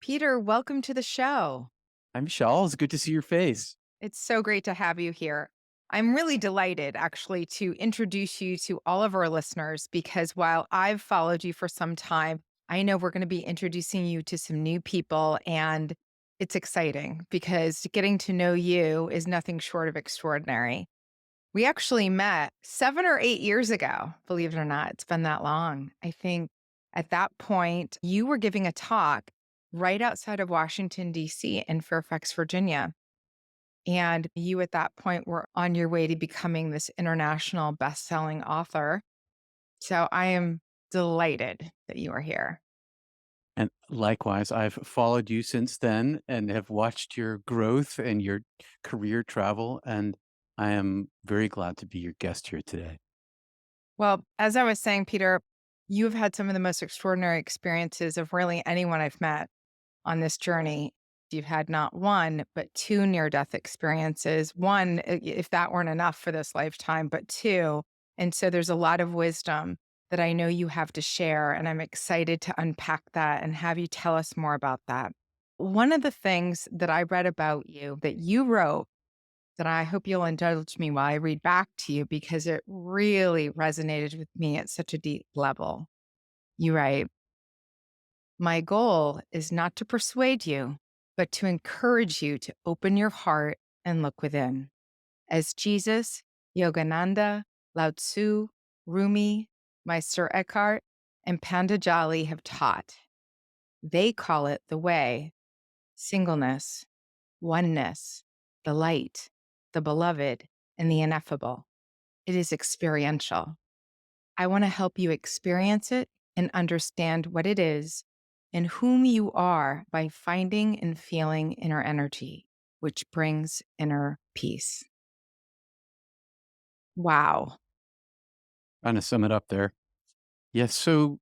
Peter, welcome to the show. Hi, Michelle. It's good to see your face. It's so great to have you here. I'm really delighted actually to introduce you to all of our listeners because while I've followed you for some time, I know we're going to be introducing you to some new people and it's exciting because getting to know you is nothing short of extraordinary. We actually met 7 or 8 years ago, believe it or not. It's been that long. I think at that point, you were giving a talk right outside of Washington, D.C. in Fairfax, Virginia. And you at that point were on your way to becoming this international best-selling author. So I am delighted that you are here. And likewise, I've followed you since then and have watched your growth and your career travel. And I am very glad to be your guest here today. Well, as I was saying, Peter, you've had some of the most extraordinary experiences of really anyone I've met on this journey. You've had not one, but two near death experiences. One, if that weren't enough for this lifetime, but two. And so there's a lot of wisdom that I know you have to share. And I'm excited to unpack that and have you tell us more about that. One of the things that I read about you that you wrote that I hope you'll indulge me while I read back to you because it really resonated with me at such a deep level. You write, my goal is not to persuade you, but to encourage you to open your heart and look within. As Jesus, Yogananda, Lao Tzu, Rumi, Meister Eckhart, and Pandajali have taught. They call it the way, singleness, oneness, the light, the beloved, and the ineffable. It is experiential. I want to help you experience it and understand what it is and whom you are by finding and feeling inner energy, which brings inner peace. Wow. Trying to sum it up there. Yes. So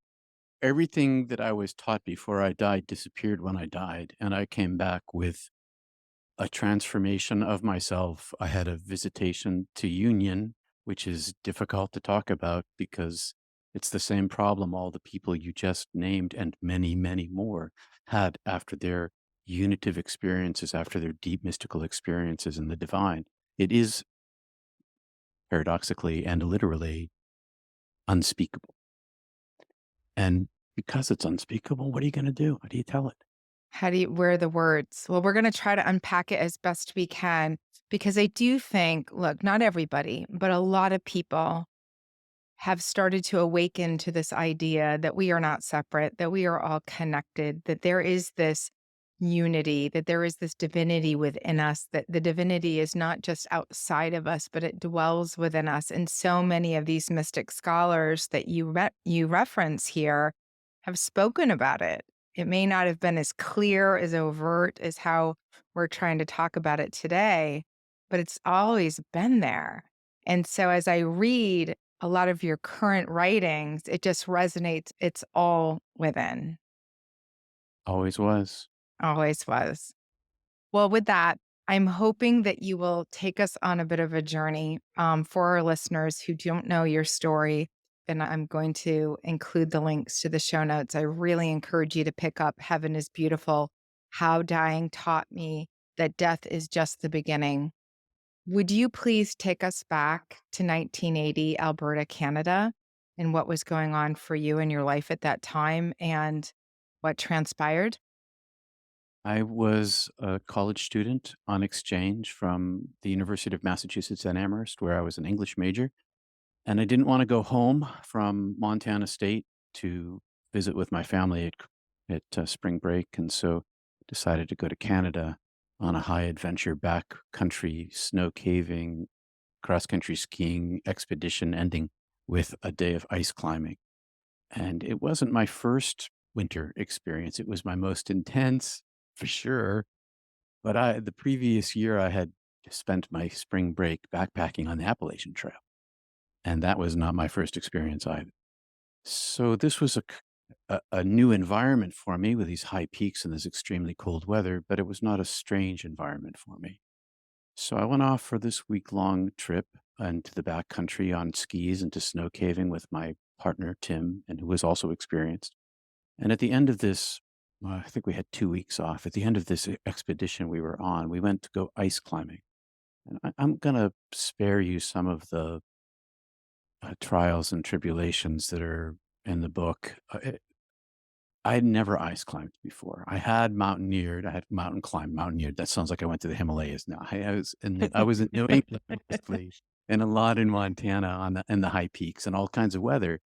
everything that I was taught before I died disappeared when I died. And I came back with a transformation of myself. I had a visitation to union, which is difficult to talk about because it's the same problem all the people you just named and many, many more had after their unitive experiences, after their deep mystical experiences in the divine. It is paradoxically and literally unspeakable. And because it's unspeakable, what are you going to do? How do you tell it? Where are the words? Well, we're going to try to unpack it as best we can because I do think, look, not everybody, but a lot of people have started to awaken to this idea that we are not separate, that we are all connected, that there is this unity, that there is this divinity within us, that the divinity is not just outside of us, but it dwells within us. And so many of these mystic scholars that you reference here have spoken about it. It may not have been as clear, as overt as how we're trying to talk about it today, but it's always been there. And so as I read a lot of your current writings, it just resonates. It's all within, Always was. always was. Well, with that, I'm hoping that you will take us on a bit of a journey for our listeners who don't know your story. And I'm going to include the links to the show notes. I really encourage you to pick up Heaven is Beautiful, How Dying Taught Me That Death is Just the Beginning. Would you please take us back to 1980, Alberta, Canada, and what was going on for you in your life at that time and what transpired? I was a college student on exchange from the University of Massachusetts at Amherst, where I was an English major. And I didn't want to go home from Montana State to visit with my family at spring break. And so decided to go to Canada on a high adventure backcountry snow caving, cross country skiing expedition ending with a day of ice climbing. And it wasn't my first winter experience. It was my most intense for sure. But the previous year I had spent my spring break backpacking on the Appalachian Trail. And that was not my first experience either. So this was a new environment for me with these high peaks and this extremely cold weather, but it was not a strange environment for me. So I went off for this week-long trip into the backcountry on skis and to snow caving with my partner, Tim, and who was also experienced. And at the end of this I think we had 2 weeks off. At the end of this expedition we were on, we went to go ice climbing. And I'm gonna spare you some of the, trials and tribulations that are in the book. I had never ice climbed before. I had mountaineered, I had mountain climbed, mountaineered. That sounds like I went to the Himalayas now. I was in New England mostly, and a lot in Montana on the high peaks and all kinds of weather.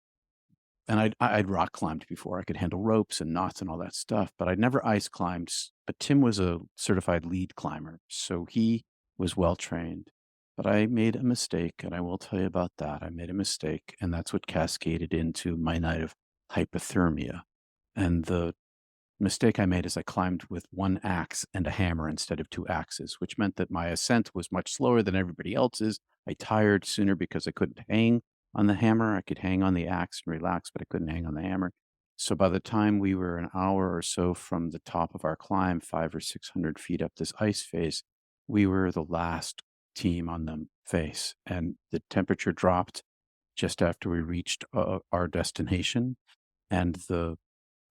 And I'd rock climbed before. I could handle ropes and knots and all that stuff, but I'd never ice climbed. But Tim was a certified lead climber, so he was well trained. But I made a mistake, and I will tell you about that. I made a mistake, and that's what cascaded into my night of hypothermia. And the mistake I made is I climbed with one axe and a hammer instead of two axes, which meant that my ascent was much slower than everybody else's. I tired sooner because I couldn't hang on the hammer. I could hang on the axe and relax, but I couldn't hang on the hammer. So by the time we were an hour or so from the top of our climb, 500 or 600 feet up this ice face, we were the last team on the face. And the temperature dropped just after we reached our destination. And the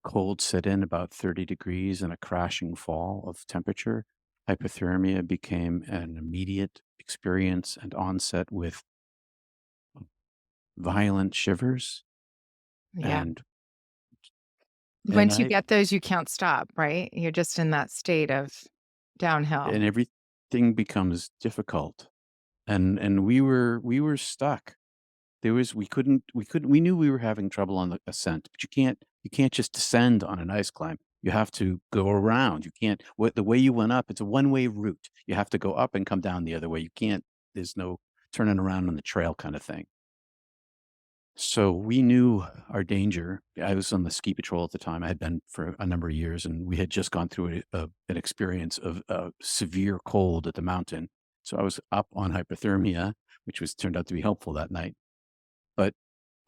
cold set in about 30 degrees and a crashing fall of temperature. Hypothermia became an immediate experience and onset with violent shivers. Yeah. And and Once you I get those, you can't stop, right? You're just in that state of downhill. and everything becomes difficult. And we were stuck. We knew we were having trouble on the ascent, but you can't just descend on an ice climb. You have to go around. You can't the way you went up, it's a one-way route. You have to go up and come down the other way. You can't there's no turning around on the trail kind of thing. So we knew our danger. I was on the ski patrol at the time. I had been for a number of years, and we had just gone through an experience of severe cold at the mountain. So I was up on hypothermia, which was turned out to be helpful that night. But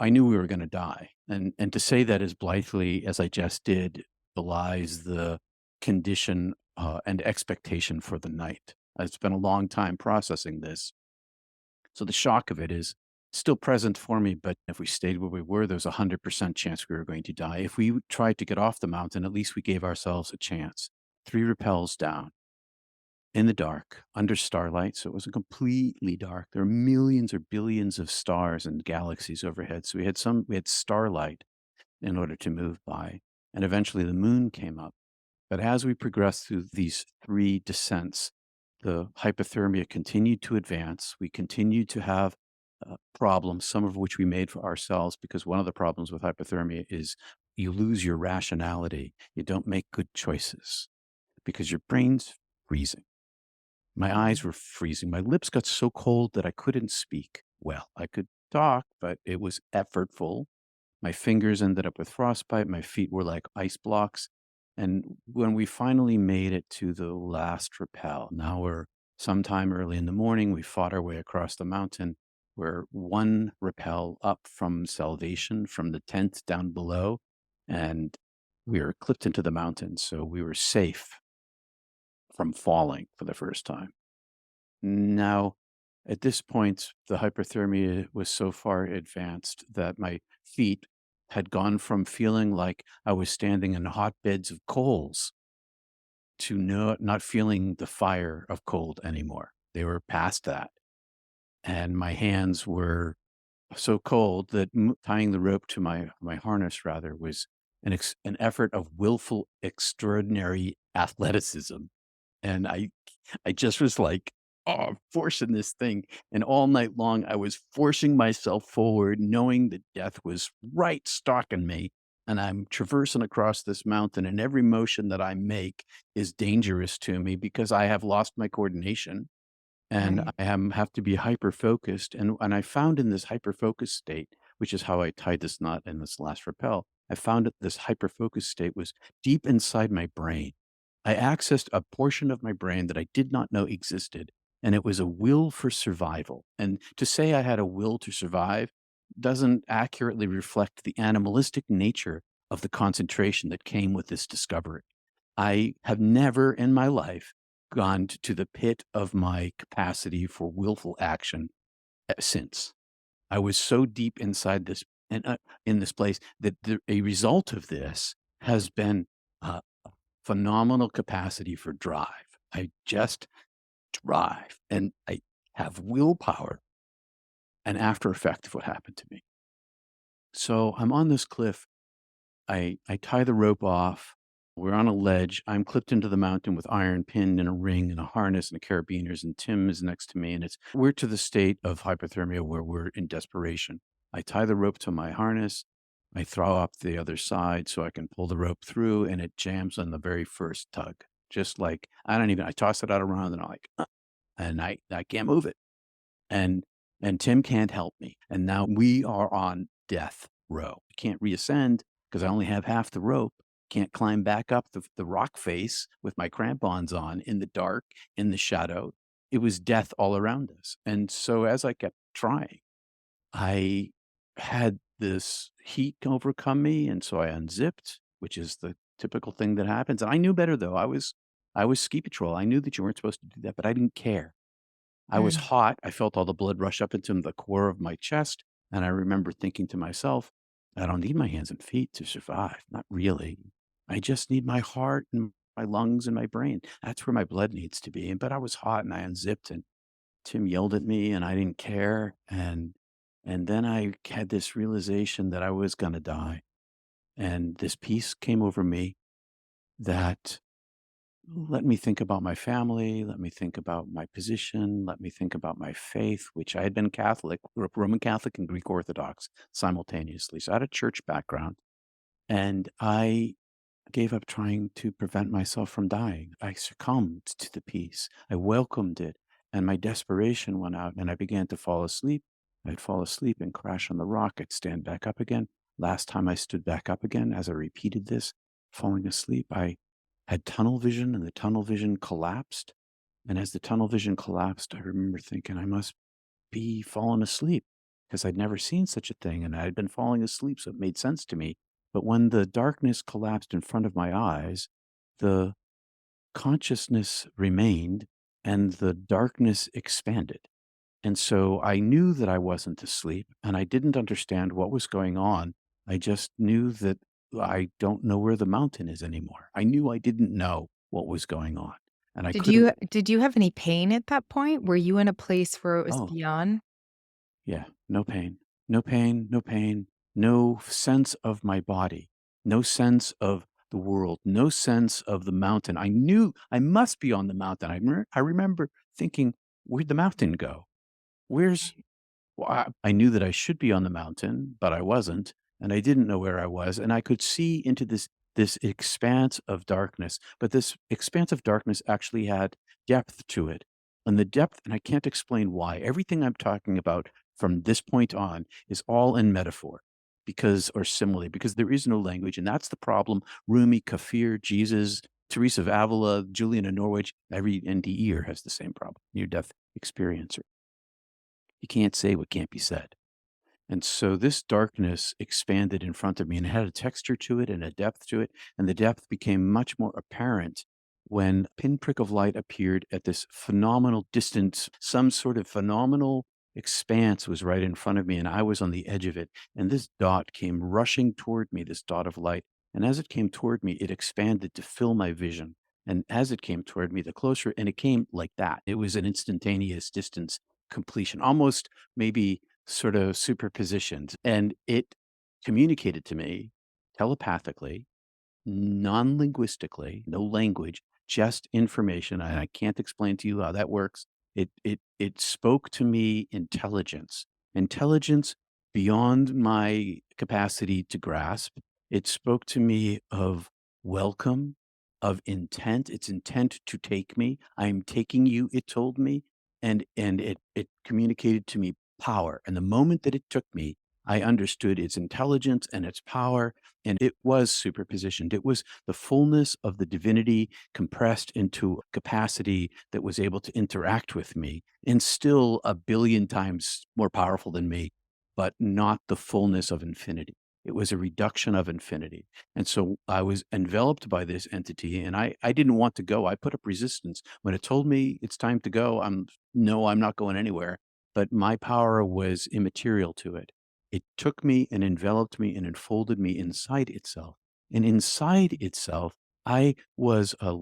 I knew we were gonna die, and to say that as blithely as I just did belies the condition, and expectation for the night. I spent a long time processing this, so the shock of it is still present for me, but if we stayed where we were, there was a 100% chance we were going to die. If we tried to get off the mountain, at least we gave ourselves a chance. 3 rappels down in the dark, under starlight, so it wasn't completely dark. There are millions or billions of stars and galaxies overhead, so we had starlight in order to move by, and eventually the moon came up. But as we progressed through these 3 descents, the hypothermia continued to advance. We continued to have, problems, some of which we made for ourselves, because one of the problems with hypothermia is you lose your rationality. You don't make good choices because your brain's freezing. My eyes Mhm. were freezing. My lips got so cold that I couldn't speak well. I could talk, but it was effortful. My fingers ended up with frostbite. My feet were like ice blocks. And when we finally made it to the last rappel, now we're sometime early in the morning, we fought our way across the mountain. We're one rappel up from salvation from the tent down below. And we were clipped into the mountain. So we were safe from falling for the first time. Now, at this point, the hyperthermia was so far advanced that my feet had gone from feeling like I was standing in hotbeds of coals to not feeling the fire of cold anymore. They were past that. And my hands were so cold that tying the rope to my harness rather was an effort of willful, extraordinary athleticism. And I just was like, "Oh, forcing this thing." And all night long, I was forcing myself forward, knowing that death was right stalking me. And I'm traversing across this mountain, and every motion that I make is dangerous to me because I have lost my coordination and Right. have to be hyper focused. And I found in this hyper focused state, which is how I tied this knot in this last rappel, I found that this hyper focused state was deep inside my brain. I accessed a portion of my brain that I did not know existed, and it was a will for survival. And to say I had a will to survive doesn't accurately reflect the animalistic nature of the concentration that came with this discovery. I have never in my life gone to the pit of my capacity for willful action since. I was so deep inside this and in this place that a result of this has been phenomenal capacity for drive. I just drive and I have willpower, an after effect of what happened to me. So I'm on this cliff. I tie the rope off. We're on a ledge. I'm clipped into the mountain with iron pinned in a ring and a harness and a carabiners, and Tim is next to me. And we're to the state of hypothermia where we're in desperation. I tie the rope to my harness. I throw up the other side so I can pull the rope through, and it jams on the very first tug. Just like I toss it out around and I'm like, and I can't move it. And Tim can't help me, and now we are on death row. I can't reascend because I only have half the rope. Can't climb back up the rock face with my crampons on in the dark, in the shadow. It was death all around us, and so as I kept trying, I had this heat overcome me, and so I unzipped, which is the typical thing that happens, and I knew better, though. I was ski patrol. I knew that you weren't supposed to do that, but I didn't care. I was Mm. hot. I felt all the blood rush up into the core of my chest. And I remember thinking to myself, I don't need my hands and feet to survive. Not really. I just need my heart and my lungs and my brain. That's where my blood needs to be. But I was hot and I unzipped and Tim yelled at me and I didn't care. And then I had this realization that I was going to die. And this peace came over me that let me think about my family. Let me think about my position. Let me think about my faith, which I had been Catholic, grew up Roman Catholic and Greek Orthodox simultaneously. So I had a church background. And I gave up trying to prevent myself from dying. I succumbed to the peace. I welcomed it. And my desperation went out and I began to fall asleep. I'd fall asleep and crash on the rock. I'd stand back up again. Last time I stood back up again, as I repeated this, falling asleep, I had tunnel vision and the tunnel vision collapsed. And as the tunnel vision collapsed, I remember thinking I must be falling asleep because I'd never seen such a thing and I had been falling asleep. So it made sense to me. But when the darkness collapsed in front of my eyes, the consciousness remained and the darkness expanded. And so I knew that I wasn't asleep and I didn't understand what was going on. I just knew that I don't know where the mountain is anymore. I knew I didn't know what was going on. And I couldn't, Did you have any pain at that point? Were you in a place where it was oh, beyond? yeah, no pain, no pain, no pain, no sense of my body, no sense of the world, no sense of the mountain. I knew I must be on the mountain. I remember thinking, where'd the mountain go? Where's Well, I knew that I should be on the mountain, but I wasn't, and I didn't know where I was, and I could see into this expanse of darkness, but this expanse of darkness actually had depth to it. And the depth, and I can't explain why. Everything I'm talking about from this point on is all in metaphor or simile, because there is no language, and that's the problem. Rumi, Kafir, Jesus, Teresa of Avila, Julian of Norwich, every NDEer has the same problem, near-death experiencer. You can't say what can't be said. And so this darkness expanded in front of me and it had a texture to it and a depth to it. And the depth became much more apparent when a pinprick of light appeared at this phenomenal distance. Some sort of phenomenal expanse was right in front of me, and I was on the edge of it. And this dot came rushing toward me, this dot of light. And as it came toward me, it expanded to fill my vision. And as it came toward me, the closer, and it came like that. It was an instantaneous distance completion, almost maybe sort of superpositioned, and it communicated to me telepathically, non-linguistically, no language, just information, and I can't explain to you how that works. It spoke to me intelligence, intelligence beyond my capacity to grasp. It spoke to me of welcome, of intent. It's intent to take me. I am taking you, it told me, and it communicated to me power. And the moment that it took me, I understood its intelligence and its power, and it was superpositioned. It was the fullness of the divinity compressed into a capacity that was able to interact with me and still a billion times more powerful than me, but not the fullness of infinity. It was a reduction of infinity. And so I was enveloped by this entity and I didn't want to go. I put up resistance. When it told me it's time to go, no, I'm not going anywhere. But my power was immaterial to it. It took me and enveloped me and enfolded me inside itself. And inside itself, I was a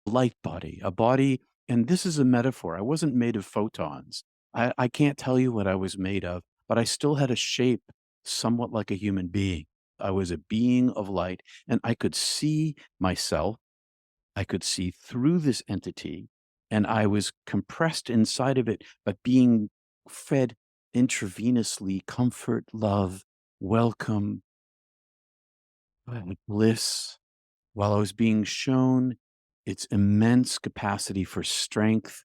light body, a body, and this is a metaphor. I wasn't made of photons. I can't tell you what I was made of, but I still had a shape somewhat like a human being. I was a being of light, and I could see myself. I could see through this entity, and I was compressed inside of it, but being fed intravenously comfort, love, welcome, bliss, while I was being shown its immense capacity for strength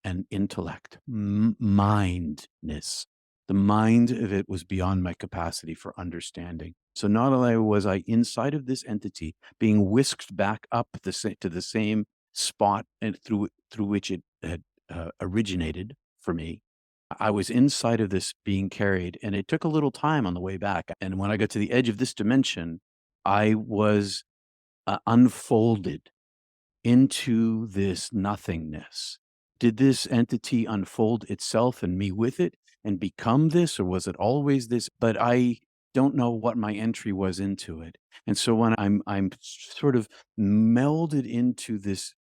and intellect, mindness. The mind of it was beyond my capacity for understanding. So not only was I inside of this entity, being whisked back up to the same spot and through which it had originated for me. I was inside of this being carried, and it took a little time on the way back. And when I got to the edge of this dimension, I was unfolded into this nothingness. Did this entity unfold itself and me with it and become this, or was it always this? But I don't know what my entry was into it. And so when I'm sort of melded into this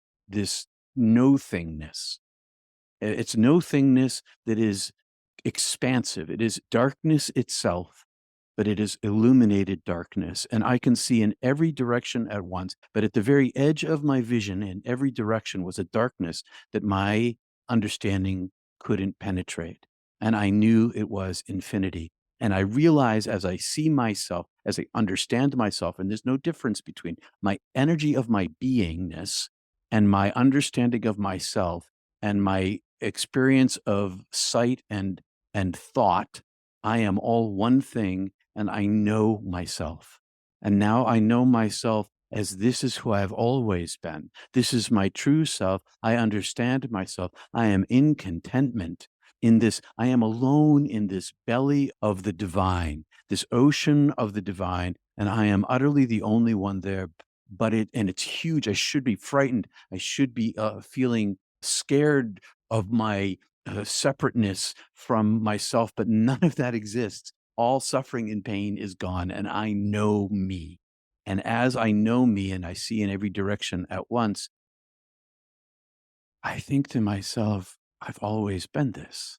no thingness, it's no thingness that is expansive. It is darkness itself, but it is illuminated darkness, and I can see in every direction at once. But at the very edge of my vision, in every direction, was a darkness that my understanding couldn't penetrate. And I knew it was infinity. And I realize as I see myself, as I understand myself, and there's no difference between my energy of my beingness and my understanding of myself and my experience of sight and thought. I am all one thing, and I know myself. And now I know myself as this is who I've always been. This is my true self. I understand myself. I am in contentment in this. I am alone in this belly of the divine, this ocean of the divine, and I am utterly the only one there. And it's huge. I should be frightened. I should be feeling scared of my separateness from myself, but none of that exists. All suffering and pain is gone, and I know me. And as I know me and I see in every direction at once, I think to myself, I've always been this.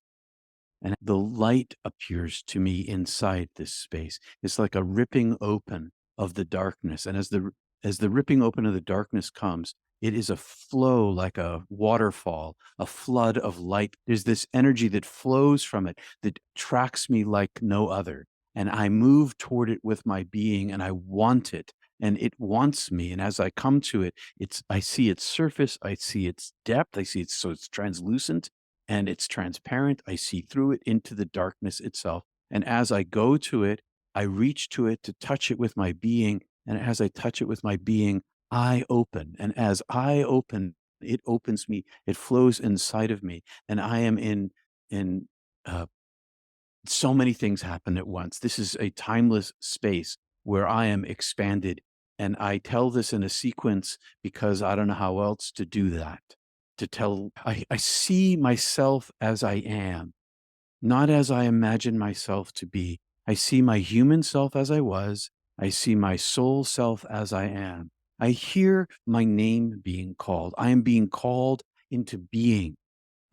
And the light appears to me inside this space. It's like a ripping open of the darkness. And as the ripping open of the darkness comes, it is a flow like a waterfall, a flood of light. There's this energy that flows from it that attracts me like no other. And I move toward it with my being and I want it. And it wants me. And as I come to it, I see its surface, I see its depth, I see it's translucent and it's transparent. I see through it into the darkness itself. And as I go to it, I reach to it to touch it with my being. And as I touch it with my being, I open. And as I open, it opens me. It flows inside of me. And I am in uh, so many things happen at once. This is a timeless space where I am expanded. And I tell this in a sequence because I don't know how else to do that. I see myself as I am, not as I imagine myself to be. I see my human self as I was. I see my soul self as I am. I hear my name being called. I am being called into being.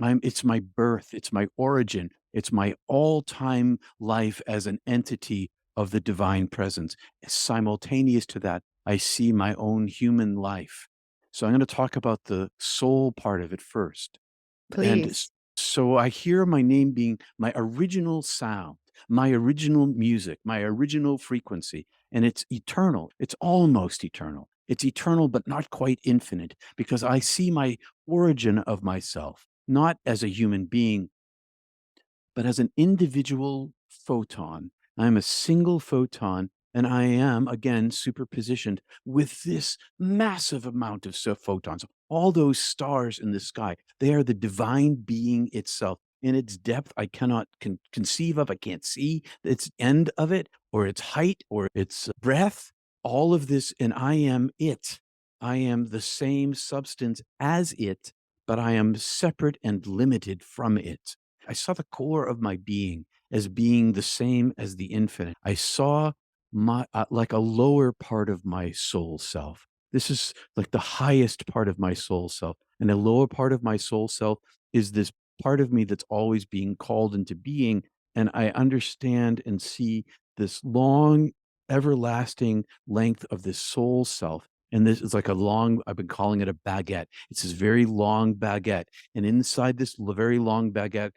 It's my birth, it's my origin, it's my all-time life as an entity of the divine presence. Simultaneous to that, I see my own human life. So I'm going to talk about the soul part of it first. And Please. so I hear my name being my original sound, my original music, my original frequency, and it's eternal. It's almost eternal. It's eternal, but not quite infinite, because I see my origin of myself, not as a human being, but as an individual photon. I'm a single photon, and I am, again, superpositioned with this massive amount of photons. All those stars in the sky, they are the divine being itself. In its depth, I cannot conceive of, I can't see its end of it, or its height, or its breadth. All of this, and I am it. I am the same substance as it, but I am separate and limited from it. I saw the core of my being as being the same as the infinite. I saw my like a lower part of my soul self. This is like the highest part of my soul self. And the lower part of my soul self is this part of me that's always being called into being. And I understand and see this long, everlasting length of this soul self. And this is like a long, I've been calling it a baguette. It's this very long baguette. And inside this very long baguette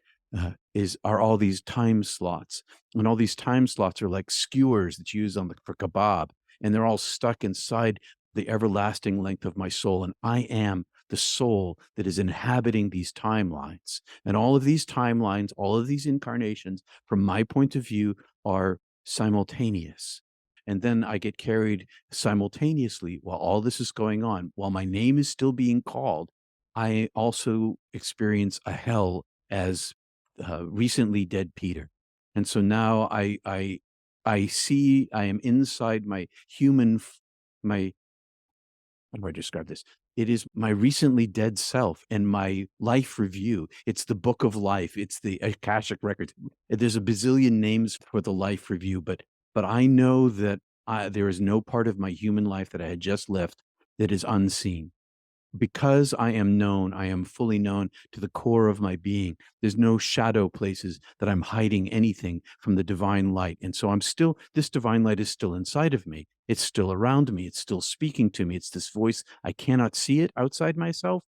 are all these time slots. And all these time slots are like skewers that you use for kebab. And they're all stuck inside the everlasting length of my soul. And I am the soul that is inhabiting these timelines. And all of these timelines, all of these incarnations, from my point of view, are simultaneous. And then I get carried simultaneously while all this is going on, while my name is still being called. I also experience a hell as recently dead Peter. And so now I see I am inside my my how do I describe this? It is my recently dead self and my life review. It's the book of life. It's the Akashic records. There's a bazillion names for the life review, but I know that there is no part of my human life that I had just left that is unseen. Because I am known, I am fully known to the core of my being. There's no shadow places that I'm hiding anything from the divine light. And so this divine light is still inside of me. It's still around me. It's still speaking to me. It's this voice. I cannot see it outside myself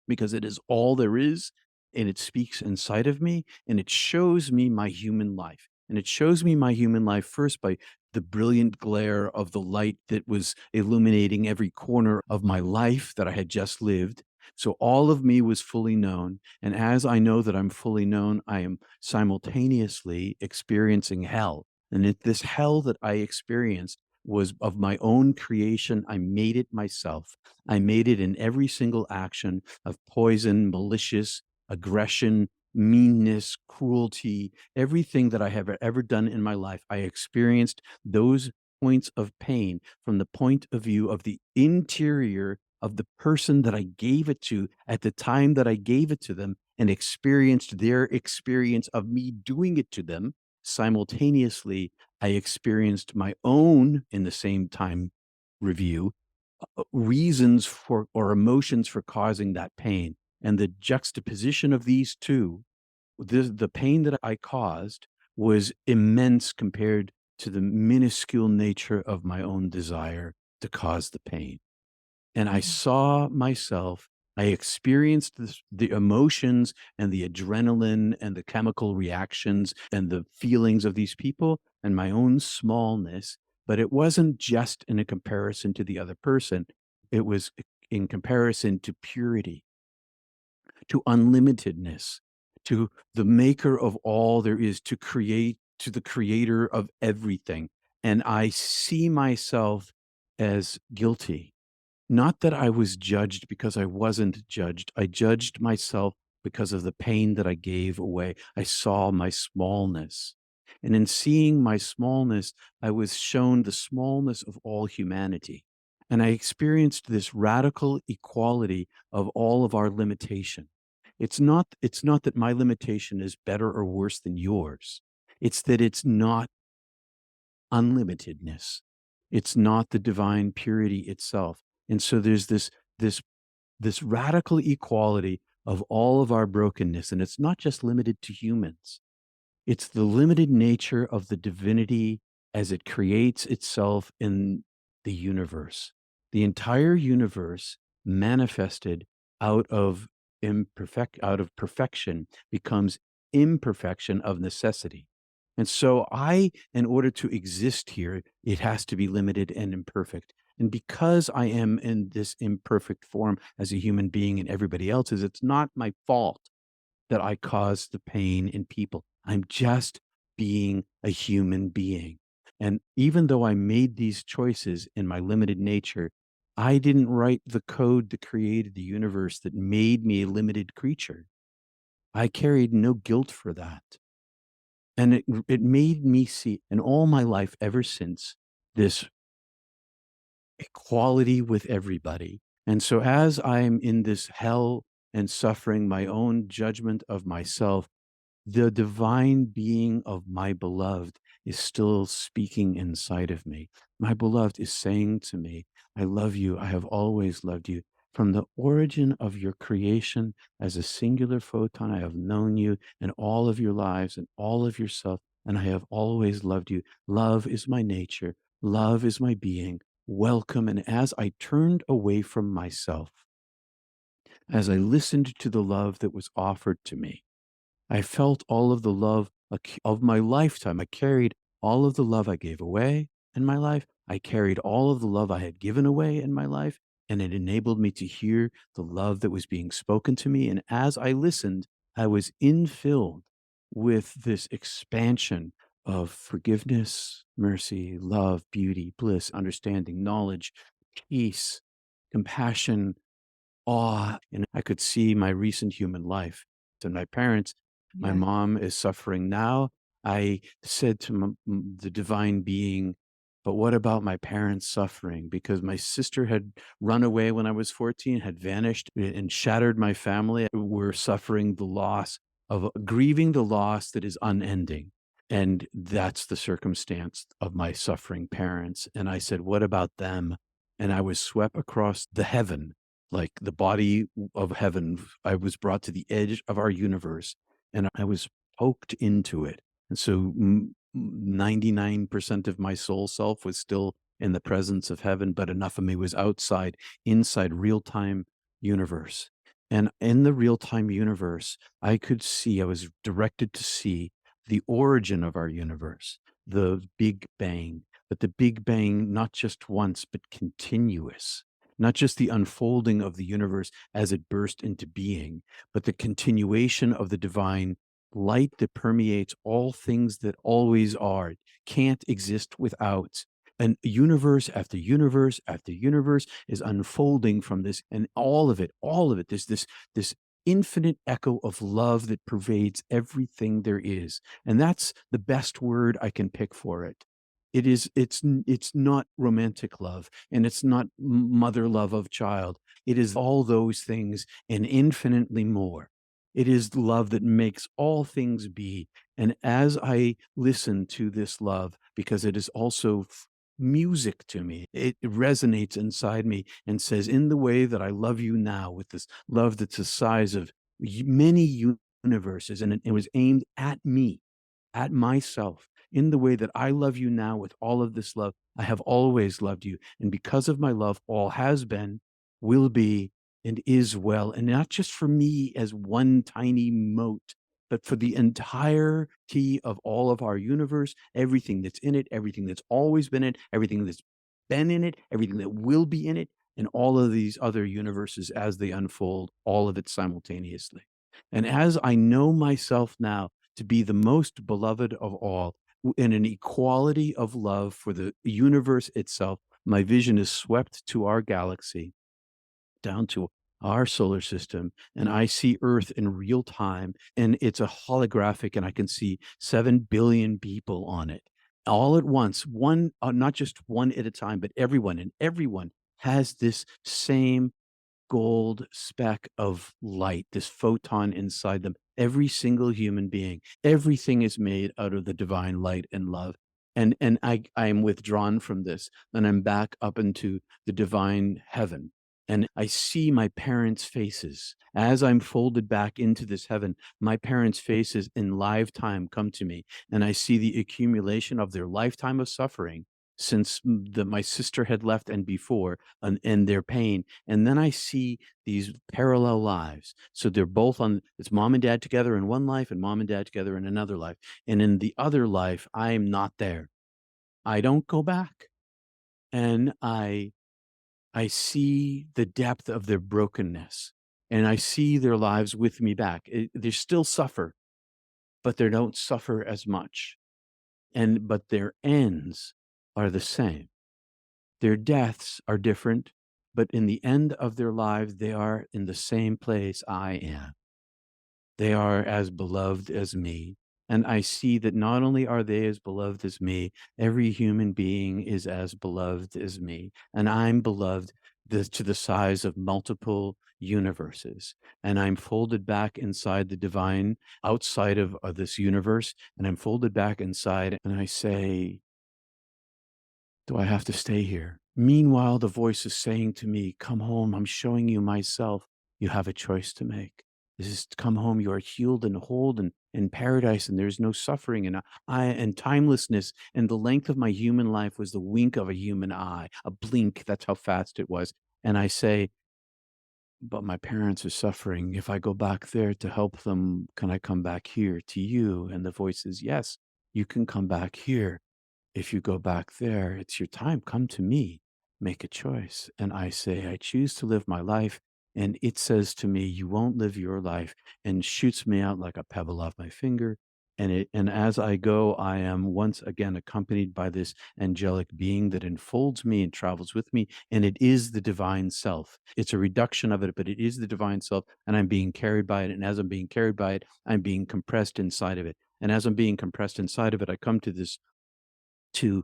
because it is all there is, and it speaks inside of me, and it shows me my human life. And it shows me my human life first by the brilliant glare of the light that was illuminating every corner of my life that I had just lived. So all of me was fully known. And as I know that I'm fully known, I am simultaneously experiencing hell. And this hell that I experienced was of my own creation. I made it myself. I made it in every single action of poison, malicious, aggression, meanness, cruelty, everything that I have ever done in my life. I experienced those points of pain from the point of view of the interior of the person that I gave it to at the time that I gave it to them, and experienced their experience of me doing it to them. Simultaneously, I experienced my own in the same time review reasons for or emotions for causing that pain. And the juxtaposition of these two, the pain that I caused was immense compared to the minuscule nature of my own desire to cause the pain. And I Mhm. saw myself, I experienced the emotions and the adrenaline and the chemical reactions and the feelings of these people and my own smallness. But it wasn't just in a comparison to the other person, it was in comparison to purity, to unlimitedness, to the maker of all there is, to the creator of everything. And I see myself as guilty, not that I was judged because I wasn't judged. I judged myself because of the pain that I gave away. I saw my smallness. And in seeing my smallness, I was shown the smallness of all humanity. And I experienced this radical equality of all of our limitation. It's not that my limitation is better or worse than yours. It's that it's not unlimitedness. It's not the divine purity itself. And so there's this radical equality of all of our brokenness, and it's not just limited to humans. It's the limited nature of the divinity as it creates itself in the universe. The entire universe manifested out of perfection becomes imperfection of necessity. And so in order to exist here, it has to be limited and imperfect. And because I am in this imperfect form as a human being and everybody else is, it's not my fault that I caused the pain in people. I'm just being a human being. And even though I made these choices in my limited nature, I didn't write the code that created the universe that made me a limited creature. I carried no guilt for that. And it made me see, in all my life ever since, this equality with everybody. And so as I'm in this hell and suffering my own judgment of myself, the divine being of my beloved is still speaking inside of me. My beloved is saying to me, I love you. I have always loved you. From the origin of your creation as a singular photon, I have known you and all of your lives and all of yourself, and I have always loved you. Love is my nature. Love is my being. Welcome. And as I turned away from myself, as I listened to the love that was offered to me, I felt all of the love of my lifetime. I carried all of the love I gave away in my life. I carried all of the love I had given away in my life, and it enabled me to hear the love that was being spoken to me. And as I listened, I was infilled with this expansion of forgiveness, mercy, love, beauty, bliss, understanding, knowledge, peace, compassion, awe, and I could see my recent human life. To my parents, my Yeah. mom is suffering now. I said to the divine being, but what about my parents suffering? Because my sister had run away when I was 14, had vanished and shattered my family. We're suffering the loss of grieving the loss that is unending. And that's the circumstance of my suffering parents. And I said, what about them? And I was swept across the heaven like the body of heaven. I was brought to the edge of our universe and I was poked into it. And so 99% of my soul self was still in the presence of heaven, but enough of me was outside, inside real time universe. And in the real time universe, I was directed to see the origin of our universe, the Big Bang, but the Big Bang, not just once, but continuous, not just the unfolding of the universe as it burst into being, but the continuation of the divine light that permeates all things that always are, can't exist without. And universe after universe after universe is unfolding from this, and all of it, there's this infinite echo of love that pervades everything there is. And that's the best word I can pick for it. It's not romantic love, and it's not mother love of child. It is all those things and infinitely more. It is love that makes all things be. And as I listen to this love, because it is also music to me, it resonates inside me and says, in the way that I love you now, with this love that's the size of many universes, and it was aimed at me, at myself, in the way that I love you now with all of this love. I have always loved you. And because of my love, all has been, will be, and is well. And not just for me as one tiny mote, but for the entirety of all of our universe, everything that's in it, everything that's always been in it, everything that's been in it, everything that will be in it, and all of these other universes as they unfold, all of it simultaneously. And as I know myself now to be the most beloved of all, in an equality of love for the universe itself, my vision is swept to our galaxy, down to our solar system, and I see Earth in real time, and it's a holographic, and I can see 7 billion people on it all at once, one, not just one at a time, but everyone, and everyone has this same gold speck of light, this photon inside them. Every single human being, everything is made out of the divine light and love. And I am withdrawn from this, and I'm back up into the divine heaven. And I see my parents' faces as I'm folded back into this heaven. My parents' faces in live time come to me, and I see the accumulation of their lifetime of suffering since my sister had left and before, and their pain. And then I see these parallel lives. So they're both on, it's mom and dad together in one life and mom and dad together in another life. And in the other life, I am not there. I don't go back. And I see the depth of their brokenness, and I see their lives with me back. They still suffer, but they don't suffer as much. But their ends are the same. Their deaths are different, but in the end of their lives, they are in the same place I am. They are as beloved as me. And I see that not only are they as beloved as me, every human being is as beloved as me. And I'm beloved to the size of multiple universes. And I'm folded back inside the divine outside of this universe. And I'm folded back inside and I say, do I have to stay here? Meanwhile, the voice is saying to me, come home. I'm showing you myself. You have a choice to make. This is come home. You are healed and whole and in paradise, and there's no suffering. And I and timelessness and the length of my human life was the wink of a human eye, a blink. That's how fast it was. And I say, but my parents are suffering. If I go back there to help them, can I come back here to you? And the voice says, yes, you can come back here. If you go back there, it's your time. Come to me, make a choice. And I say, I choose to live my life. And it says to me, you won't live your life, and shoots me out like a pebble off my finger. And as I go, I am once again accompanied by this angelic being that enfolds me and travels with me. And it is the divine self. It's a reduction of it, but it is the divine self. And I'm being carried by it. And as I'm being carried by it, I'm being compressed inside of it. And as I'm being compressed inside of it, I come to this to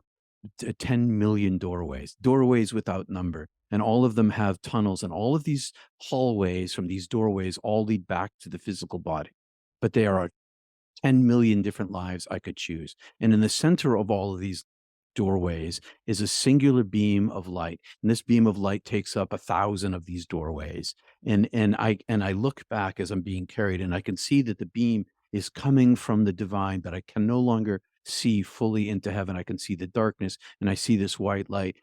10 million doorways, doorways without number. And all of them have tunnels, and all of these hallways from these doorways all lead back to the physical body. But there are 10 million different lives I could choose. And in the center of all of these doorways is a singular beam of light. And this beam of light takes up 1,000 of these doorways. And I look back as I'm being carried, and I can see that the beam is coming from the divine, but I can no longer see fully into heaven. I can see the darkness, and I see this white light.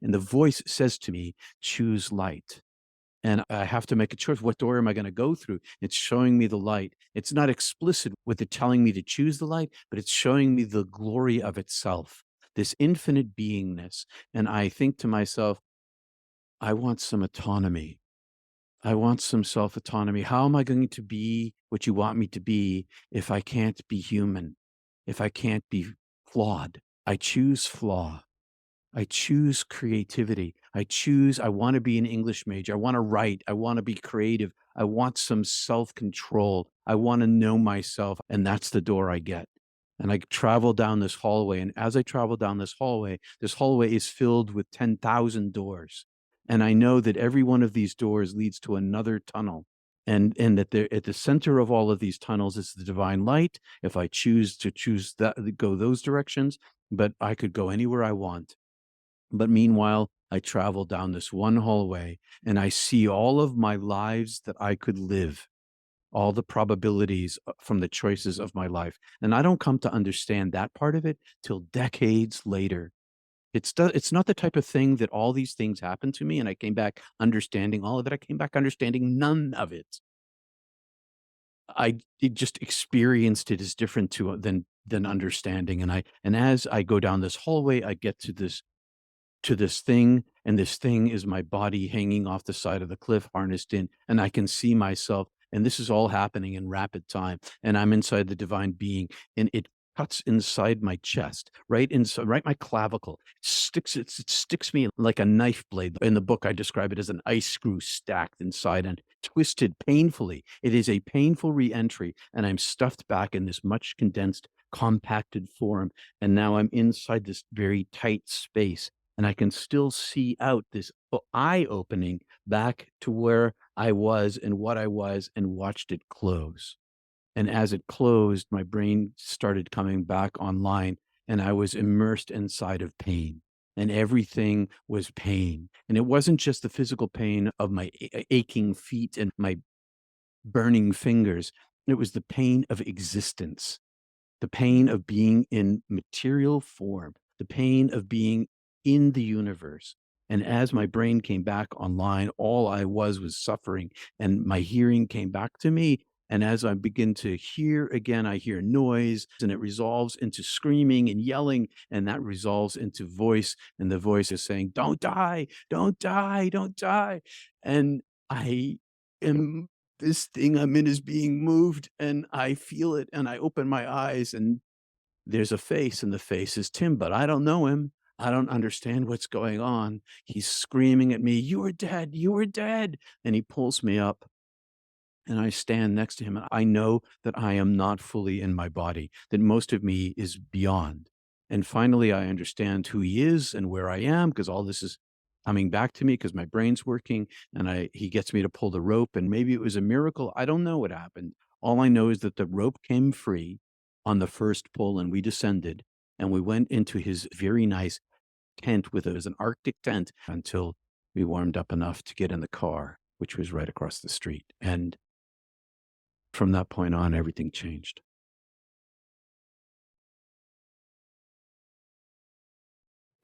And the voice says to me, choose light. And I have to make a choice. What door am I going to go through? It's showing me the light. It's not explicit with it telling me to choose the light, but it's showing me the glory of itself, this infinite beingness. And I think to myself, I want some autonomy. I want some self autonomy. How am I going to be what you want me to be if I can't be human, if I can't be flawed? I choose flaw. I choose creativity. I want to be an English major. I want to write. I want to be creative. I want some self control. I want to know myself. And that's the door I get. And I travel down this hallway. And as I travel down this hallway is filled with 10,000 doors. And I know that every one of these doors leads to another tunnel. And that there at the center of all of these tunnels is the divine light. If I choose that, go those directions, but I could go anywhere I want. But meanwhile, I travel down this one hallway and I see all of my lives that I could live, all the probabilities from the choices of my life. And I don't come to understand that part of it till decades later. It's not the type of thing that all these things happened to me and I came back understanding all of it. I came back understanding none of it. It just experienced it as different than understanding. And as I go down this hallway, I get to this thing, and this thing is my body hanging off the side of the cliff, harnessed in, and I can see myself. And this is all happening in rapid time. And I'm inside the divine being, and it cuts inside my chest, right inside, right my clavicle. It sticks me like a knife blade. In the book, I describe it as an ice screw stacked inside and twisted painfully. It is a painful re-entry, and I'm stuffed back in this much condensed, compacted form. And now I'm inside this very tight space, and I can still see out this eye opening back to where I was and what I was, and watched it close. And as it closed, my brain started coming back online, and I was immersed inside of pain. And everything was pain. And it wasn't just the physical pain of my aching feet and my burning fingers, it was the pain of existence, the pain of being in material form, the pain of being in the universe. And as my brain came back online, all I was suffering, and my hearing came back to me. And as I begin to hear again, I hear noise, and it resolves into screaming and yelling, and that resolves into voice. And the voice is saying, don't die, don't die, don't die. And I am this thing I'm in is being moved, and I feel it, and I open my eyes, and there's a face, and the face is Tim, but I don't know him. I don't understand what's going on. He's screaming at me, "You are dead, you are dead." And he pulls me up, and I stand next to him, and I know that I am not fully in my body, that most of me is beyond. And finally, I understand who he is and where I am, because all this is coming back to me because my brain's working, and he gets me to pull the rope, and maybe it was a miracle. I don't know what happened. All I know is that the rope came free on the first pull, and we descended, and we went into his very nice tent with it was an Arctic tent until we warmed up enough to get in the car, which was right across the street. And from that point on, everything changed.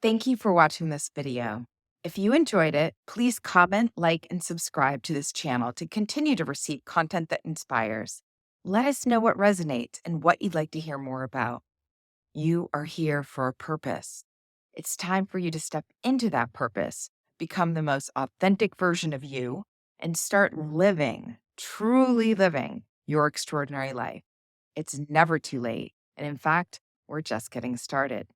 Thank you for watching this video. If you enjoyed it, please comment, like, and subscribe to this channel to continue to receive content that inspires. Let us know what resonates and what you'd like to hear more about. You are here for a purpose. It's time for you to step into that purpose, become the most authentic version of you, and start living, truly living your extraordinary life. It's never too late. And in fact, we're just getting started.